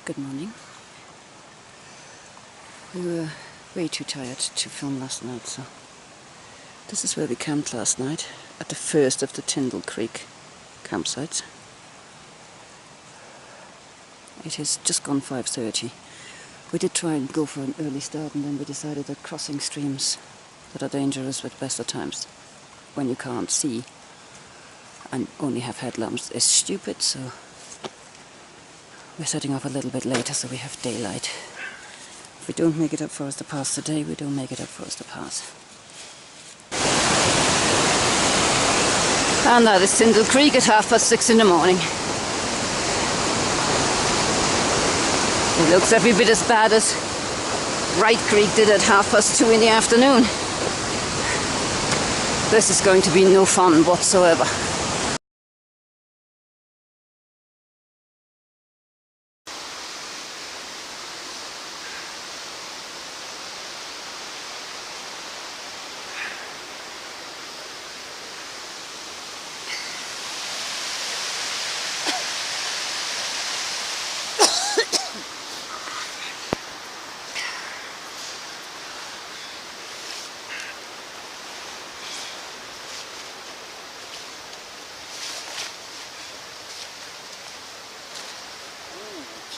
Good morning. We were way too tired to film last night, so this is where we camped last night, at the first of the Tyndall Creek campsites. It has just gone 5:30. We did try and go for an early start, and then we decided that crossing streams that are dangerous at best of times, when you can't see and only have headlamps, is stupid, so we're setting off a little bit later so we have daylight. If we don't make it up for us to pass today, we don't make it up for us to pass. And that is Tyndall Creek at 6:30 in the morning. It looks every bit as bad as Wright Creek did at 2:30 in the afternoon. This is going to be no fun whatsoever.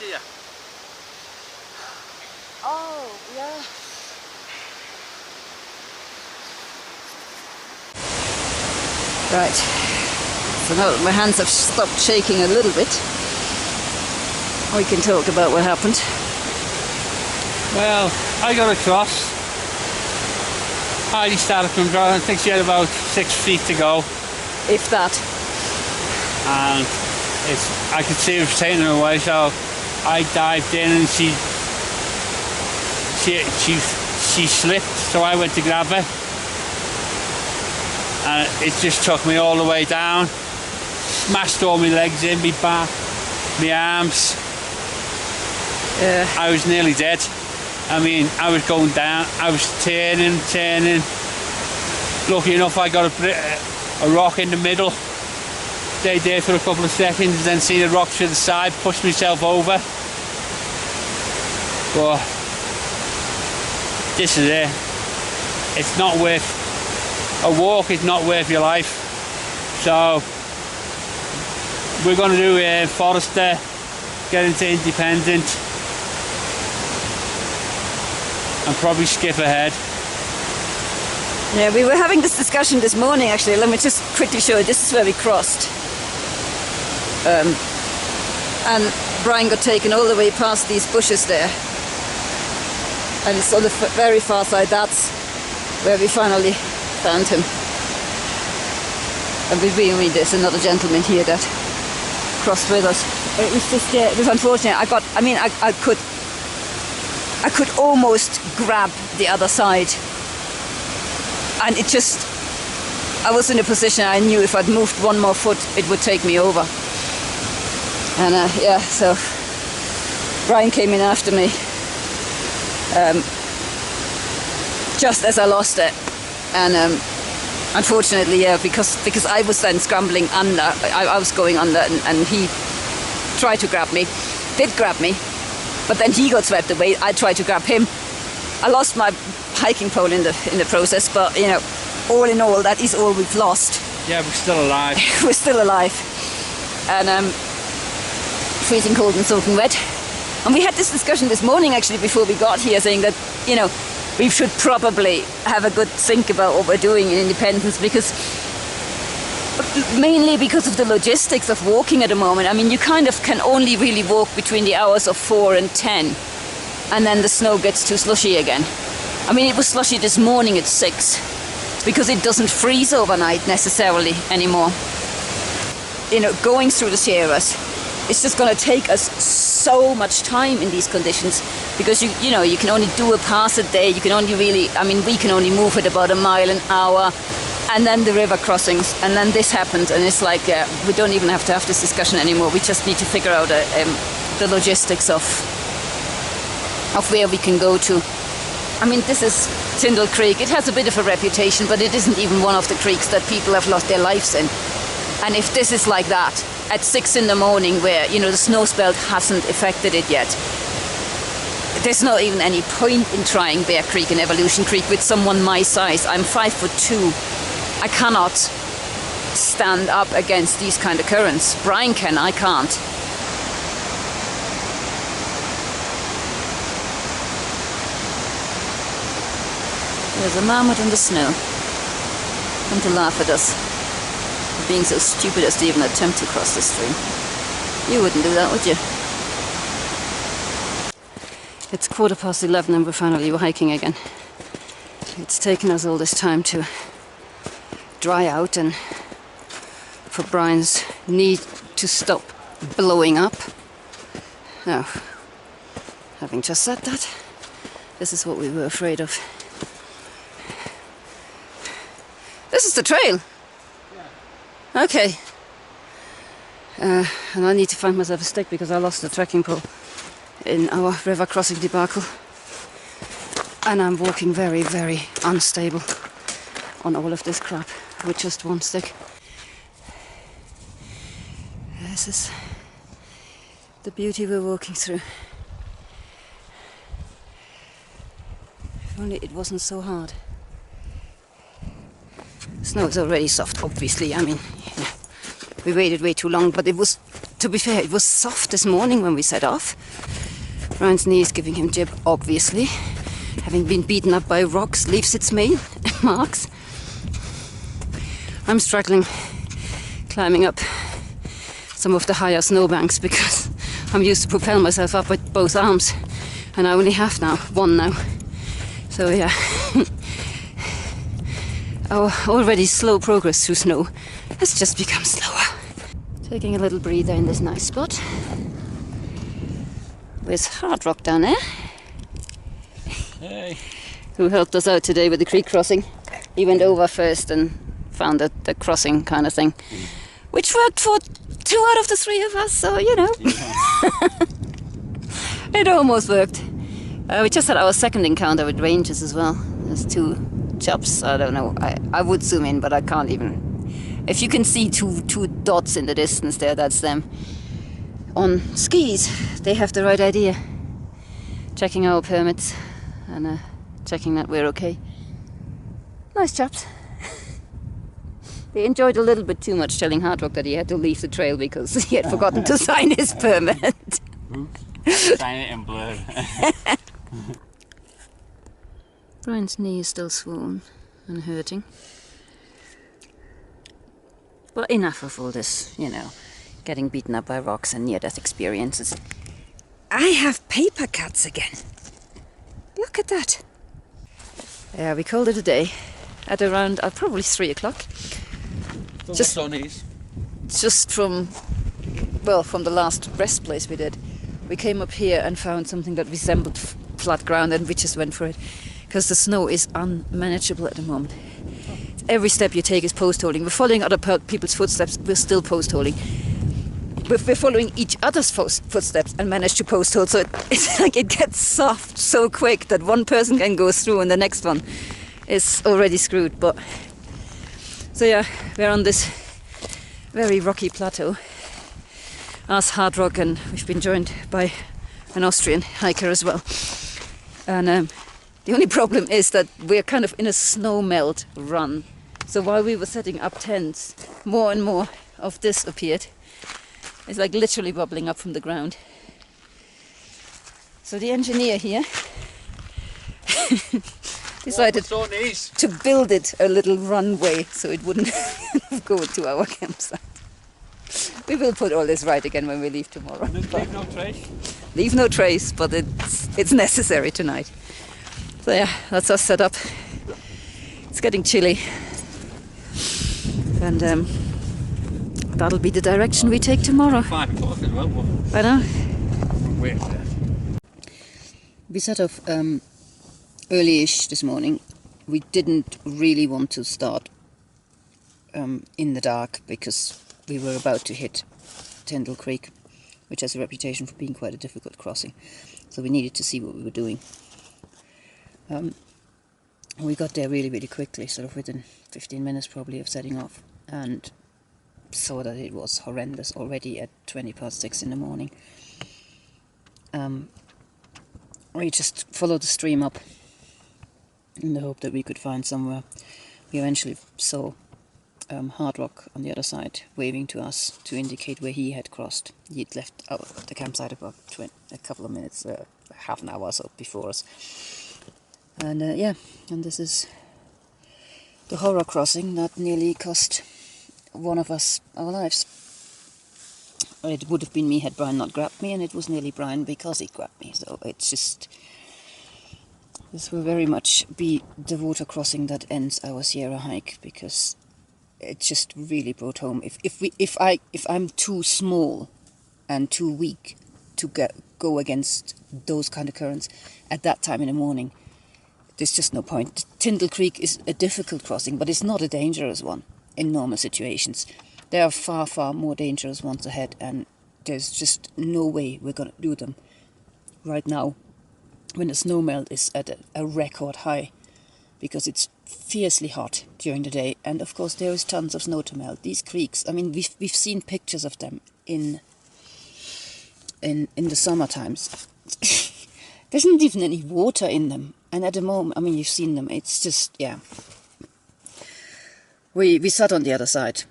Yeah. Oh, yeah. Right. So now that my hands have stopped shaking a little bit, we can talk about what happened. Well, I got across. Heidi started from ground. I think she had about 6 feet to go. If that. And I could see it was taking her away, so I dived in and she slipped, so I went to grab her, and it just took me all the way down, smashed all my legs in, my back, my arms. I was nearly dead. I mean, I was going down, I was turning. Lucky enough I got a rock in the middle, stayed there for a couple of seconds, then seen the rocks to the side, pushed myself over. But this is it. It's not worth, a walk is not worth your life. So we're going to do Forester, get into Independent, and probably skip ahead. Yeah, we were having this discussion this morning actually. Let me just quickly show you. This is where we crossed. And Brian got taken all the way past these bushes there. And it's on the very far side, that's where we finally found him. And there's another gentleman here that crossed with us. It was just, it was unfortunate. I could almost grab the other side. And it just, I was in a position I knew if I'd moved one more foot, it would take me over. And yeah, so Brian came in after me. Just as I lost it, and unfortunately, yeah, because I was then scrambling under, I was going under, and he tried to grab me, did grab me, but then he got swept away. I tried to grab him. I lost my hiking pole in the process, but you know, all in all, that is all we've lost. Yeah, we're still alive. We're still alive, and freezing cold and soaking wet. And we had this discussion this morning actually before we got here, saying that, you know, we should probably have a good think about what we're doing in Independence, mainly because of the logistics of walking at the moment. I mean, you kind of can only really walk between the hours of 4 and 10, and then the snow gets too slushy again. I mean, it was slushy this morning at 6, because it doesn't freeze overnight necessarily anymore. You know, going through the Sierras, it's just going to take us so much time in these conditions, because you know, you can only do a pass a day. You can only really, I mean, we can only move at about 1 mile an hour, and then the river crossings, and then this happens, and it's like we don't even have to have this discussion anymore. We just need to figure out the logistics of where we can go to. I mean, this is Tyndall Creek. It has a bit of a reputation, but it isn't even one of the creeks that people have lost their lives in. And if this is like that, at 6 in the morning where, you know, the snow spell hasn't affected it yet. There's not even any point in trying Bear Creek and Evolution Creek with someone my size. I'm 5'2". I cannot stand up against these kind of currents. Brian can, I can't. There's a marmot in the snow. Come to laugh at us for being so stupid as to even attempt to cross the stream. You wouldn't do that, would you? It's 11:15 and we're finally hiking again. It's taken us all this time to dry out and for Brian's knee to stop blowing up. Now, having just said that, this is what we were afraid of. This is the trail. Yeah. Okay. And I need to find myself a stick because I lost the trekking pole in our river crossing debacle. And I'm walking very, very unstable on all of this crap with just one stick. This is the beauty we're walking through. If only it wasn't so hard. Snow is already soft, obviously. I mean, yeah, we waited way too long, but it was, to be fair, it was soft this morning when we set off. Ryan's knee is giving him jib, obviously. Having been beaten up by rocks leaves its marks. I'm struggling climbing up some of the higher snowbanks because I'm used to propel myself up with both arms, and I only have one now. So yeah. Our already slow progress through snow has just become slower. Taking a little breather in this nice spot. With Hard Rock down there. Hey. Who helped us out today with the creek crossing. He went over first and found the crossing kind of thing. Which worked for 2 out of the 3 of us, so you know. Yeah. It almost worked. We just had our second encounter with rangers as well. There's 2 chops, I don't know. I would zoom in, but I can't even. If you can see two dots in the distance there, that's them. On skis, they have the right idea. Checking our permits and checking that we're okay. Nice chaps. They enjoyed a little bit too much telling Hard Rock that he had to leave the trail because he had forgotten to sign his permit. Sign it in blood. Brian's knee is still swollen and hurting. But enough of all this, you know, getting beaten up by rocks and near-death experiences. I have paper cuts again. Look at that. Yeah, we called it a day at around probably 3 o'clock. Just from the last rest place we did. We came up here and found something that resembled flat ground and we just went for it. Because the snow is unmanageable at the moment. Every step you take is post-holing. We're following other people's footsteps, we're still post-holing. We're following each other's footsteps and manage to post-hole. So it's like it gets soft so quick that one person can go through and the next one is already screwed. But so yeah, we're on this very rocky plateau. Us Hard Rock, and we've been joined by an Austrian hiker as well. And the only problem is that we're kind of in a snow melt run. So while we were setting up tents, more and more of this appeared. It's like literally bubbling up from the ground. So the engineer here decided to build it a little runway so it wouldn't go to our campsite. We will put all this right again when we leave tomorrow. Leave no trace? Leave no trace, but it's necessary tonight. So yeah, that's us set up. It's getting chilly. And that'll be the direction we take tomorrow. 5 o'clock as well. I know. Wait there. We set off early-ish this morning. We didn't really want to start in the dark because we were about to hit Tyndall Creek, which has a reputation for being quite a difficult crossing. So we needed to see what we were doing. We got there really, really quickly, sort of within 15 minutes probably of setting off. And saw that it was horrendous already at 6:20 in the morning. We just followed the stream up in the hope that we could find somewhere. We eventually saw Hard Rock on the other side waving to us to indicate where he had crossed. He'd left the campsite about a couple of minutes, half an hour or so before us. And yeah, and this is the horror crossing that nearly cost one of us our lives. It would have been me had Brian not grabbed me, and it was nearly Brian because he grabbed me. So it's just, this will very much be the water crossing that ends our Sierra hike, because it just really brought home. If I'm too small and too weak to go against those kind of currents at that time in the morning, there's just no point. Tyndall Creek is a difficult crossing, but it's not a dangerous one in normal situations. There are far, far more dangerous ones ahead, and there's just no way we're going to do them right now when the snow melt is at a record high, because it's fiercely hot during the day, and of course there is tons of snow to melt. These creeks, I mean, we've seen pictures of them in the summer times. There's not even any water in them, and at the moment, I mean, you've seen them. It's just, yeah. We sat on the other side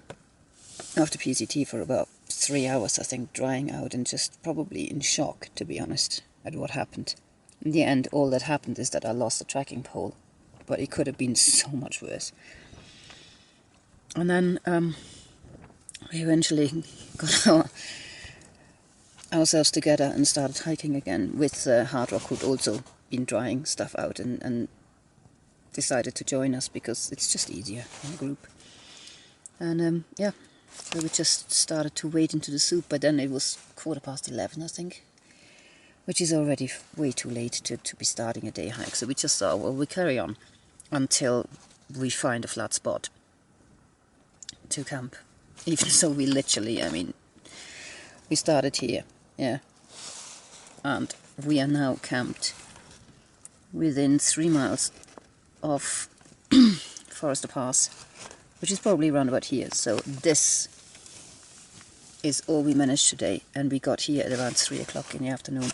after PCT for about 3 hours, I think, drying out and just probably in shock, to be honest, at what happened. In the end, all that happened is that I lost the tracking pole, but it could have been so much worse. And then we eventually got ourselves together and started hiking again with Hard Rock, who'd also been drying stuff out and decided to join us because it's just easier in a group. And yeah, so we just started to wade into the soup. By then it was 11:15, I think, which is already way too late to be starting a day hike. So we just thought, well, we carry on until we find a flat spot to camp. Even so, we literally, I mean, we started here, yeah, and we are now camped within 3 miles of Forester Pass, which is probably around about here. So this is all we managed today, and we got here at around 3 o'clock in the afternoon.